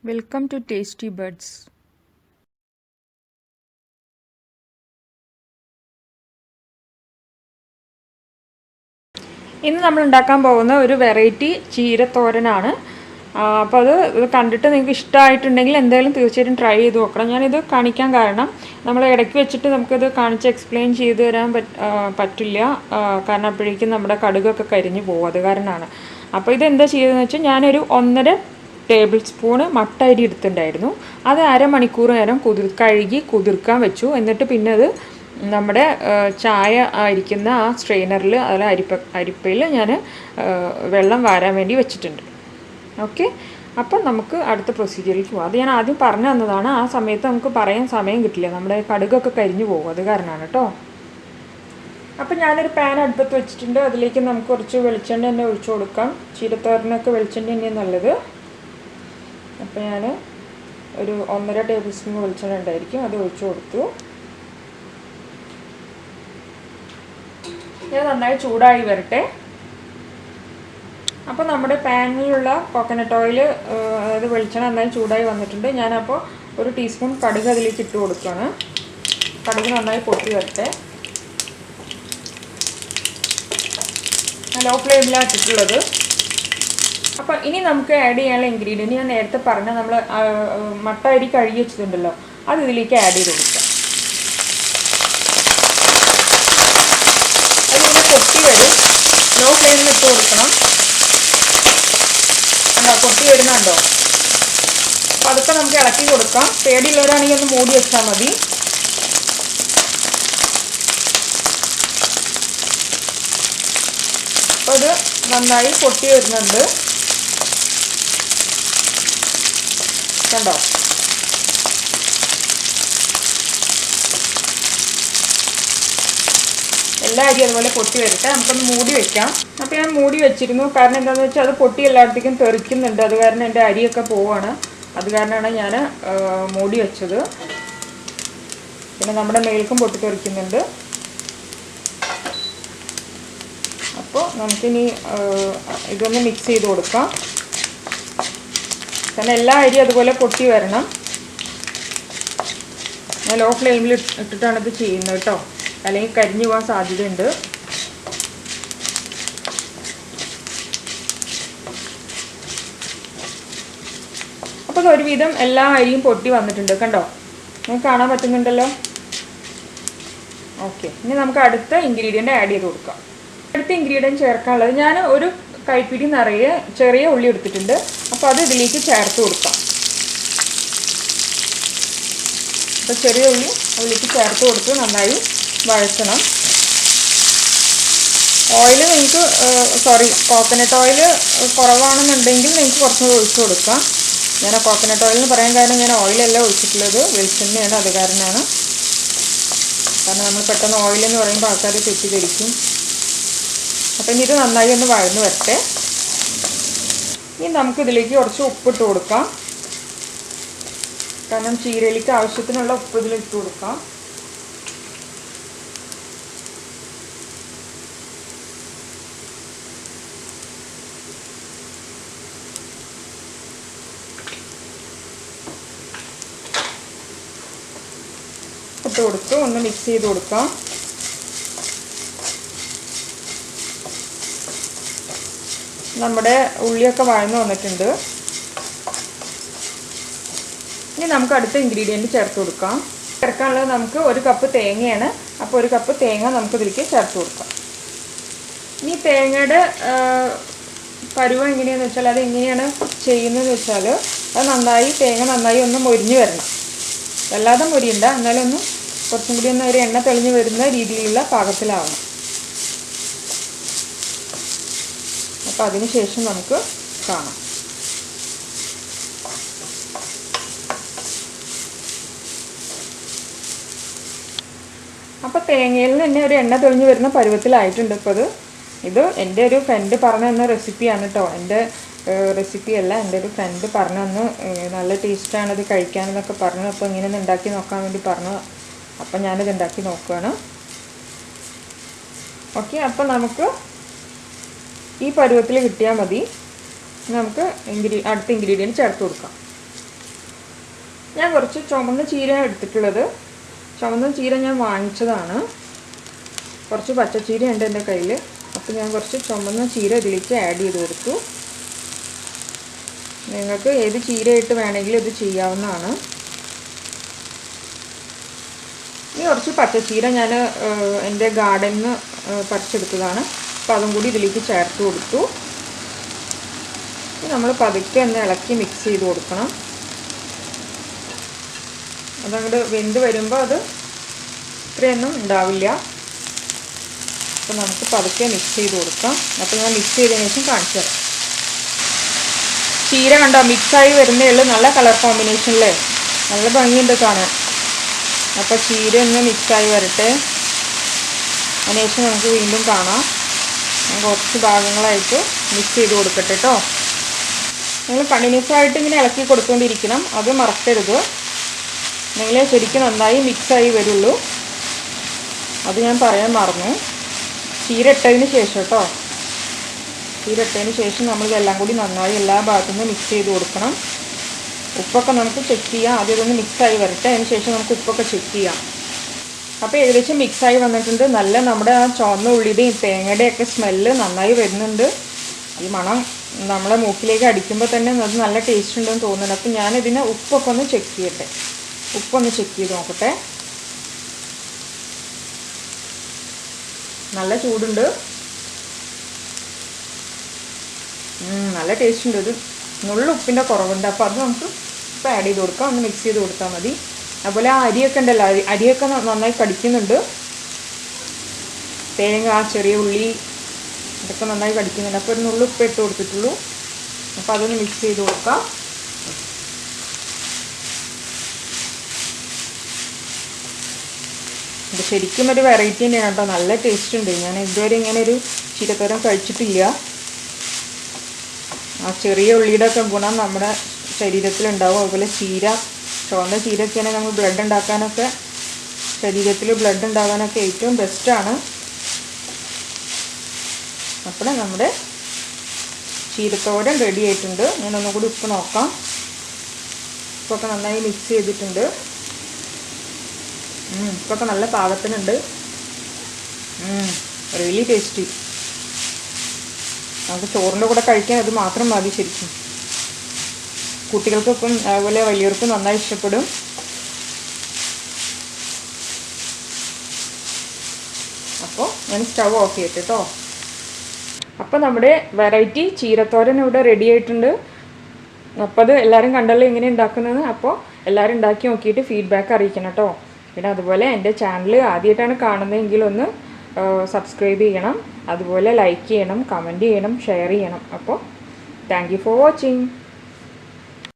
Welcome to Tasty Buds. ഇന്ന് നമ്മൾ ഉണ്ടാക്കാൻ പോകുന്ന ഒരു വെറൈറ്റി ചീരത്തോരനാണ്. അപ്പോൾ അത് കണ്ടിട്ട് നിങ്ങൾക്ക് ഇഷ്ടമായിട്ടുണ്ടെങ്കിൽ എന്തായാലും തീർച്ചയായിട്ടും ട്രൈ ചെയ്ത് നോക്കണം. ഞാനിത് കാണിക്കാൻ കാരണം നമ്മൾ ഇടയ്ക്ക് വെച്ചിട്ട് നമുക്കിത് കാണിച്ച് എക്സ്പ്ലെയിൻ ചെയ്ത് തരാൻ പറ്റില്ല. കാരണം അപ്പോഴേക്കും നമ്മുടെ കടുകൊക്കെ കരിഞ്ഞു പോകും. അത് കാരണമാണ്. അപ്പോൾ ഇതെന്താ ചെയ്തതെന്ന് വെച്ചാൽ ഞാനൊരു 1.5 ടേബിൾ സ്പൂണ് മട്ട അരി എടുത്തിട്ടുണ്ടായിരുന്നു. അത് അരമണിക്കൂർ നേരം കഴുകി കുതിർക്കാൻ വെച്ചു. എന്നിട്ട് പിന്നെ അത് നമ്മുടെ ചായ അരിക്കുന്ന ആ സ്ട്രെയിനറിൽ അതിൽ അരിപ്പയിൽ ഞാൻ വെള്ളം വാരാൻ വേണ്ടി വെച്ചിട്ടുണ്ട്. ഓക്കെ, അപ്പം നമുക്ക് അടുത്ത പ്രൊസീജിയറിലേക്ക് പോകാം. അത് ഞാൻ ആദ്യം പറഞ്ഞു തന്നതാണ്. ആ സമയത്ത് നമുക്ക് പറയാൻ സമയം കിട്ടില്ല, നമ്മുടെ കടുകൊക്കെ കരിഞ്ഞു പോകും. അത് കാരണമാണ് കേട്ടോ. അപ്പം ഞാനൊരു പാൻ അടുപ്പത്ത് വെച്ചിട്ടുണ്ട്. അതിലേക്ക് നമുക്ക് കുറച്ച് വെളിച്ചെണ്ണ തന്നെ ഒഴിച്ചു കൊടുക്കാം. ചീരത്തോരനൊക്കെ വെളിച്ചെണ്ണ തന്നെയാണ് നല്ലത്. അപ്പം ഞാൻ ഒരു 1.5 ടേബിൾ സ്പൂൺ വെളിച്ചെണ്ണ ഉണ്ടായിരിക്കും, അത് ഒഴിച്ചു കൊടുത്തു. ഇത് നന്നായി ചൂടായി വരട്ടെ. അപ്പോൾ നമ്മുടെ പാനിലുള്ള കോക്കനട്ട് ഓയിൽ, അതായത് വെളിച്ചെണ്ണ നന്നായി ചൂടായി വന്നിട്ടുണ്ട്. ഞാനപ്പോൾ ഒരു ടീസ്പൂൺ കടുക് അതിലേക്ക് ഇട്ട് കൊടുക്കുകയാണ്. കടുക് നന്നായി പൊട്ടി വരട്ടെ. ലോ ഫ്ലെയിമിലാണ് ഇട്ടിട്ടുള്ളത്. അപ്പോൾ ഇനി നമുക്ക് ആഡ് ചെയ്യാനുള്ള ഇൻഗ്രീഡിയൻറ്റ് ഞാൻ നേരത്തെ പറഞ്ഞ നമ്മൾ മട്ട അരി കഴുകി വെച്ചിട്ടുണ്ടല്ലോ, അത് ഇതിലേക്ക് ആഡ് ചെയ്ത് കൊടുക്കുക. അതിങ്ങനെ പൊട്ടി വരും. ലോ ഫ്ലെയിമിൽ ഇട്ട് കൊടുക്കണം. കണ്ടോ, പൊട്ടി വരുന്നുണ്ടോ? അപ്പോൾ അതൊക്കെ നമുക്ക് ഇളക്കി കൊടുക്കാം. പേടിയുള്ളവരാണെങ്കിൽ ഒന്ന് മൂടി വെച്ചാൽ മതി. അപ്പോൾ ഇത് നന്നായി പൊട്ടി വരുന്നുണ്ട്. കണ്ടോ, എല്ലാ അരി അതുപോലെ പൊട്ടി വരട്ടെ. നമുക്കൊന്ന് മൂടി വെക്കാം. അപ്പോൾ ഞാൻ മൂടി വെച്ചിരുന്നു. കാരണം എന്താണെന്ന് വെച്ചാൽ അത് പൊട്ടി എല്ലായിടത്തേക്കും തെറിക്കുന്നുണ്ട്. അത് കാരണം എൻ്റെ അരിയൊക്കെ പോവാണ്. അത് കാരണമാണ് ഞാൻ മൂടി വെച്ചത്. പിന്നെ നമ്മുടെ മേൽക്കും പൊട്ടി തെറിക്കുന്നുണ്ട്. അപ്പോൾ നമുക്കിനി ഇതൊന്ന് മിക്സ് ചെയ്ത് കൊടുക്കാം. കാരണം എല്ലാ അരി അതുപോലെ പൊട്ടി വരണം. ഞാൻ ലോ ഫ്ലെയിമിൽ ഇട്ടിട്ടാണ് ഇത് ചെയ്യുന്നത് കേട്ടോ, അല്ലെങ്കിൽ കരിഞ്ഞു പോകാൻ സാധ്യതയുണ്ട്. അപ്പോൾ ഒരുവിധം എല്ലാ അരിയും പൊട്ടി വന്നിട്ടുണ്ട്. കണ്ടോ, നിങ്ങൾക്ക് കാണാൻ പറ്റുന്നുണ്ടല്ലോ. ഓക്കെ, ഇനി നമുക്ക് അടുത്ത ഇൻഗ്രീഡിയൻ്റ് ആഡ് ചെയ്ത് കൊടുക്കാം. അടുത്ത ഇൻഗ്രീഡിയൻറ്റ് ചേർക്കാനുള്ളത്, ഞാൻ ഒരു കൈപ്പിടി നിറയെ ചെറിയ ഉള്ളി എടുത്തിട്ടുണ്ട്. അപ്പോൾ അത് ഇതിലേക്ക് ചേർത്ത് കൊടുക്കാം. അപ്പോൾ ചെറിയ ഉള്ളി അതിലേക്ക് ചേർത്ത് കൊടുത്ത് നന്നായി വഴറ്റണം. ഓയിൽ നിങ്ങൾക്ക് കോക്കനട്ട് ഓയിൽ കുറവാണെന്നുണ്ടെങ്കിൽ നിങ്ങൾക്ക് കുറച്ചുകൂടി ഒഴിച്ചു കൊടുക്കാം. ഞാൻ കോക്കനട്ട് ഓയിൽ എന്ന് പറയാൻ കാരണം ഞാൻ ഓയിലല്ല ഒഴിച്ചിട്ടുള്ളത്, വെളിച്ചെണ്ണയാണ്. അത് കാരണമാണ്. കാരണം നമ്മൾ പെട്ടെന്ന് ഓയിൽ എന്ന് പറയുമ്പോൾ ആൾക്കാർ തെറ്റിദ്ധരിക്കും. അപ്പം ഇനി ഇത് നന്നായി ഒന്ന് വഴന്ന് വരട്ടെ. ഇനി നമുക്കിതിലേക്ക് കുറച്ച് ഉപ്പിട്ട് കൊടുക്കാം. കാരണം ചീരയിലേക്ക് ആവശ്യത്തിനുള്ള ഉപ്പ് ഇതിലിട്ട് കൊടുക്കാം. ഇട്ട് കൊടുത്ത് ഒന്ന് മിക്സ് ചെയ്ത് കൊടുക്കാം. നമ്മുടെ ഉള്ളിയൊക്കെ വഴന്ന് വന്നിട്ടുണ്ട്. ഇനി നമുക്ക് അടുത്ത ഇൻഗ്രീഡിയൻറ്റ് ചേർത്ത് കൊടുക്കാം. ചേർക്കാനുള്ളത് നമുക്ക് 1 കപ്പ് തേങ്ങയാണ്. അപ്പോൾ 1 കപ്പ് തേങ്ങ നമുക്കിതിലേക്ക് ചേർത്ത് കൊടുക്കാം. ഇനി തേങ്ങയുടെ പരുവം എങ്ങനെയാണെന്ന് വെച്ചാൽ, അത് എങ്ങനെയാണ് ചെയ്യുന്നതെന്ന് വെച്ചാൽ, അത് തേങ്ങ നന്നായി ഒന്ന് മൊരിഞ്ഞ് വരണം. വല്ലാതെ മൊരിയണ്ട, എന്നാലും ഒന്ന് കുറച്ചും കൂടി ഒന്ന് ഒരു എണ്ണ തെളിഞ്ഞ് വരുന്ന രീതിയിലുള്ള പാകത്തിലാവണം. അപ്പോൾ അതിന് ശേഷം നമുക്ക് കാണാം. അപ്പോൾ തേങ്ങയിൽ നിന്ന് തന്നെ ഒരു എണ്ണ തെളിഞ്ഞ് വരുന്ന പരുവത്തിലായിട്ടുണ്ട്. ഇപ്പോൾ ഇത് എൻ്റെ ഒരു ഫ്രണ്ട് പറഞ്ഞു തന്ന റെസിപ്പിയാണ് കേട്ടോ. എൻ്റെ റെസിപ്പിയല്ല, എൻ്റെ ഒരു ഫ്രണ്ട് പറഞ്ഞു തന്ന് നല്ല ടേസ്റ്റാണ് ഇത് കഴിക്കാനെന്നൊക്കെ പറഞ്ഞു. അപ്പോൾ ഇങ്ങനെ ഒന്ന് ഉണ്ടാക്കി നോക്കാൻ വേണ്ടി പറഞ്ഞു. അപ്പം ഞാനിത് ഉണ്ടാക്കി നോക്കുകയാണ്. ഓക്കെ, അപ്പോൾ നമുക്ക് ഈ പരുവത്തിൽ കിട്ടിയാൽ മതി. നമുക്ക് അടുത്ത ഇൻഗ്രീഡിയൻറ്റ് ചേർത്ത് കൊടുക്കാം. ഞാൻ കുറച്ച് ചുമന്ന ചീര എടുത്തിട്ടുള്ളത്. ചുമന്ന ചീര ഞാൻ വാങ്ങിച്ചതാണ്. കുറച്ച് പച്ചച്ചീര ഉണ്ട് എൻ്റെ കയ്യിൽ. അപ്പോൾ ഞാൻ കുറച്ച് ചുമന്ന ചീര ഇതിലേക്ക് ആഡ് ചെയ്ത് കൊടുത്തു. നിങ്ങൾക്ക് ഏത് ചീരയിട്ട് വേണമെങ്കിലും ഇത് ചെയ്യാവുന്നതാണ്. ഇനി കുറച്ച് പച്ചച്ചീര ഞാൻ എൻ്റെ ഗാർഡനിൽ നിന്ന് പറിച്ചെടുത്തതാണ്. അപ്പോൾ അതും കൂടി ഇതിലേക്ക് ചേർത്ത് കൊടുത്തു. നമ്മൾ പതുക്കെ ഒന്ന് ഇളക്കി മിക്സ് ചെയ്ത് കൊടുക്കണം. അതങ്ങോട്ട് വെന്ത് വരുമ്പോൾ അത് ഇത്രയൊന്നും ഉണ്ടാവില്ല. അപ്പോൾ നമുക്ക് പതുക്കെ മിക്സ് ചെയ്ത് കൊടുക്കാം. അപ്പോൾ ഞാൻ മിക്സ് ചെയ്തതിന് ശേഷം കാണിച്ചു തരാം. ചീര കണ്ടോ മിക്സായി വരുന്നേ ഉള്ളൂ. നല്ല കളർ കോമ്പിനേഷനിലെ നല്ല ഭംഗിയുണ്ട് കാണാൻ. അപ്പോൾ ചീര ഒന്ന് മിക്സായി വരട്ടെ. അതിനുശേഷം നമുക്ക് വീണ്ടും കാണാം. ഞാൻ കുറച്ച് ഭാഗങ്ങളായിട്ട് മിക്സ് ചെയ്ത് കൊടുക്കട്ടെ കേട്ടോ. നിങ്ങൾ കണ്ടിന്യൂസ് ആയിട്ട് ഇങ്ങനെ ഇളക്കി കൊടുത്തുകൊണ്ടിരിക്കണം. അത് മറക്കരുത്. നിങ്ങൾ ശരിക്കും നന്നായി മിക്സായി വരുള്ളൂ. അത് ഞാൻ പറയാൻ മറന്നു. ചീര ഇട്ടതിന് ശേഷം കേട്ടോ. ചീര ഇട്ടതിന് ശേഷം നമ്മളിതെല്ലാം കൂടി നന്നായി എല്ലാ ഭാഗത്തു നിന്ന് മിക്സ് ചെയ്ത് കൊടുക്കണം. ഉപ്പൊക്കെ നമുക്ക് ചെക്ക് ചെയ്യാം. ആദ്യം ഇതൊന്ന് മിക്സായി വരട്ടെ. അതിന് ശേഷം നമുക്ക് ഉപ്പൊക്കെ ചെക്ക് ചെയ്യാം. അപ്പോൾ ഏകദേശം മിക്സായി വന്നിട്ടുണ്ട്. നല്ല നമ്മുടെ ആ ചുവന്ന ഉള്ളിയുടെയും തേങ്ങയുടെയൊക്കെ സ്മെല്ല് നന്നായി വരുന്നുണ്ട്. ഈ മണം നമ്മളെ മൂക്കിലേക്ക് അടിക്കുമ്പോൾ തന്നെ അത് നല്ല ടേസ്റ്റ് ഉണ്ടെന്ന് തോന്നുന്നുണ്ട്. അപ്പോൾ ഞാനിതിന് ഉപ്പൊക്കെ ഒന്ന് ചെക്ക് ചെയ്യട്ടെ. ഉപ്പൊന്ന് ചെക്ക് ചെയ്ത് നോക്കട്ടെ. നല്ല ചൂടുണ്ട്. നല്ല ടേസ്റ്റ് ഉണ്ട്. ഇത് നുള്ള ഉപ്പിൻ്റെ കുറവുണ്ട്. അപ്പോൾ അത് നമുക്ക് ഇപ്പോൾ ആഡ് ചെയ്ത് കൊടുക്കാം. ഒന്ന് മിക്സ് ചെയ്ത് കൊടുത്താൽ മതി. അതുപോലെ ആ അരിയൊക്കെ ഉണ്ടല്ലോ, അരിയൊക്കെ നന്നായി കടിക്കുന്നുണ്ട്. തേങ്ങ, ചെറിയ ഉള്ളി ഇതൊക്കെ നന്നായി കടിക്കുന്നുണ്ട്. അപ്പോൾ ഒരു നുള്ള ഉപ്പ് ഇട്ട് കൊടുത്തിട്ടുള്ളൂ. അപ്പോൾ അതൊന്ന് മിക്സ് ചെയ്ത് കൊടുക്കാം. ഇത് ശരിക്കും ഒരു വെറൈറ്റി തന്നെയാണ് കേട്ടോ. നല്ല ടേസ്റ്റ് ഉണ്ട്. ഞാൻ ഇതുവരെ ഇങ്ങനെ ഒരു ചീരത്തോരൻ കഴിച്ചിട്ടില്ല. ആ ചെറിയ ഉള്ളിയുടെ ഒക്കെ ഗുണം നമ്മുടെ ശരീരത്തിലുണ്ടാവും. അതുപോലെ ചീര, ചുവന്ന ചീരയൊക്കെയാണെങ്കിൽ നമ്മൾ ബ്ലഡ് ഉണ്ടാക്കാനൊക്കെ, ശരീരത്തിൽ ബ്ലഡ് ഉണ്ടാകാനൊക്കെ ഏറ്റവും ബെസ്റ്റാണ്. അപ്പോൾ നമ്മുടെ ചീരത്തോരൻ റെഡി ആയിട്ടുണ്ട്. ഞാൻ ഒന്നുകൂടി ഉപ്പ് നോക്കാം. ഉപ്പൊക്കെ നന്നായി മിക്സ് ചെയ്തിട്ടുണ്ട്. ഉപ്പൊക്കെ നല്ല പാകത്തിനുണ്ട്. Really tasty. നമുക്ക് ചോറിൻ്റെ കൂടെ കഴിക്കാൻ അത് മാത്രം മതി ശരിക്കും. കുട്ടികൾക്കൊക്കെ അതുപോലെ വലിയവർക്കും നന്നായി ഇഷ്ടപ്പെടും. അപ്പോൾ ഞാൻ സ്റ്റവ് ഓഫ് ചെയ്തിട്ട് കേട്ടോ. അപ്പോൾ നമ്മുടെ വെറൈറ്റി ചീരത്തോരൻ ഇവിടെ റെഡി ആയിട്ടുണ്ട്. അപ്പോൾ അത് എല്ലാവരും കണ്ടല്ലോ എങ്ങനെ ഉണ്ടാക്കുന്നത്. അപ്പോൾ എല്ലാവരും ഉണ്ടാക്കി നോക്കിയിട്ട് ഫീഡ്ബാക്ക് അറിയിക്കണം കേട്ടോ. പിന്നെ അതുപോലെ എൻ്റെ ചാനൽ ആദ്യമായിട്ടാണ് കാണുന്നതെങ്കിൽ ഒന്ന് സബ്സ്ക്രൈബ് ചെയ്യണം. അതുപോലെ ലൈക്ക് ചെയ്യണം, കമൻറ്റ് ചെയ്യണം, ഷെയർ ചെയ്യണം. അപ്പോൾ താങ്ക് യു ഫോർ വാച്ചിങ്.